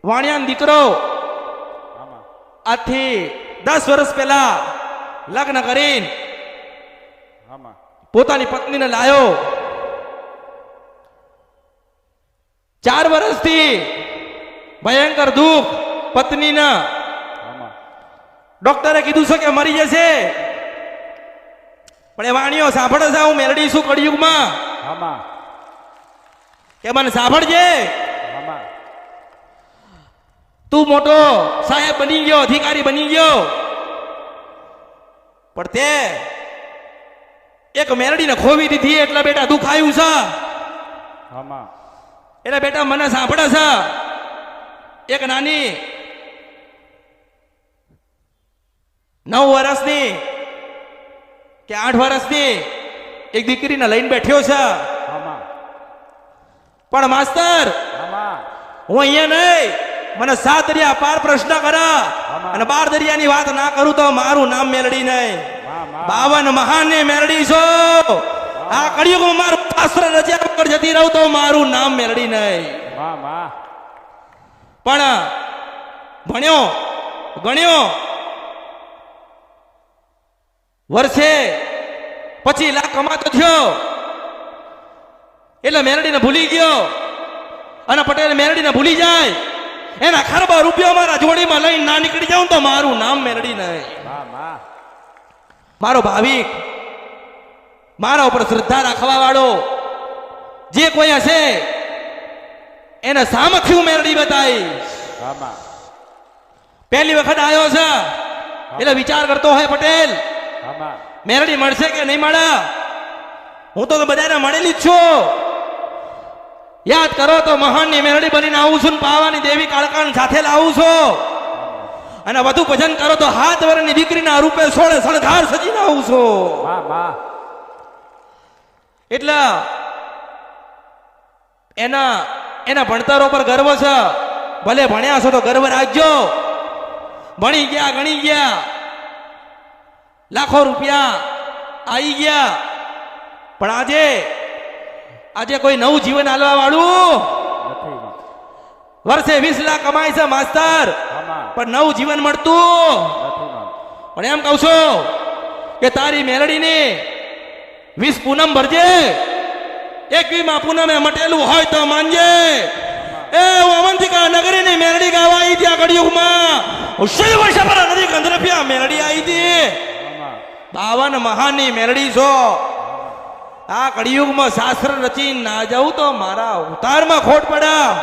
વાણિયાનો દીકરો આજથી 10 વર્ષ પહેલા લગ્ન કરીને પોતાની પત્નીને લાયો. 4 વર્ષથી ભયંકર દુઃખ પત્નીના. ડોક્ટરે કીધું છે કે મરી જશે, પણ એ વાણીઓ સાંભળે છે. હું મેલડી છું કળિયુગમાં કે મને સાંભળજે. તું મોટો સાહેબ બની ગયો, અધિકારી બની ગયો, પણ તે એક મેલડીને ખોવી દીધી એટલે બેટા દુઃખ આવ્યું છે. એટલે બેટા મને સાંભળે છે. એક નાની 9 વર્ષની કે 8 વર્ષની એક દીકરીને લઈને બેઠ્યો છે. પણ માસ્તર હું અહીંયા નહીં, મને 7 દરિયા પાર પ્રશ્ન કરા અને 12 દરિયાની વાત ના કરું તો મારું નામ મેલડી નહીં. 52 મહાનની મેલડી છો. આ કળિયુગમાં મારું શાસ્ત્ર રચ્યા વગર જતી રહું તો મારું નામ મેલડી નહીં. પણ ભણ્યો ગણ્યો, વર્ષે 25 લાખ કમાતો થયો એટલે મેલડીને ભૂલી ગયો. અને પટેલ મેલડીને ભૂલી જાય, એના ખરબા રૂપિયા મારા જોડીમાં લઈને ના નીકળી જાઉં તો મારું નામ મેલડી નહીં. મારો ભાવિક, મારા ઉપર શ્રદ્ધા રાખવા વાળો જે કોઈ હશે એને સામથી હું મેલડી બતાવીશ. પહેલી વખત આવ્યો છે એટલે વિચાર કરતો હોય પટેલ મેલડી મળશે કે નહીં મળે. હું તો બધાને મળેલી જ છું. યાદ કરો તો મહાનની મેલડી બનીને આવું છું, પાવાની દેવી કાળકાન સાથે લાવું છું. અને વધુ ભજન કરો તો 7 વર્ષની દીકરીના રૂપે સોળે શણગાર સજીને આવું છું. એટલે એના ભણતરો પર ગર્વ છે. ભલે ભણ્યા છો તો ગર્વ રાખજો. ભણી ગયા, ગણી ગયા, લાખો રૂપિયા આવી ગયા, પણ આજે કોઈ નવું જીવન આલવા વાળું વર્ષે 20 લાખ કમાય છે માસ્તર, પણ નવું જીવન મળતું. પણ એમ કહું છું કે તારી મેલડીને 20 પૂનમ ભરજે. 21માં પૂનમે મટેલું હોય તો માનજે. એ અવંતિકા નગરીની મેલડી ગાવા આવી ત્યાં કળિયુગમાં 100 વર્ષ પહેલા નદી ગંધર્ભ્યા મેલડી આવી હતી. 52 મહાનની મેલડી છો. આ કળિયુગમાં શાસ્ત્ર રચી ના જાઉં તો મારા અવતારમાં ખોટ પડ્યા.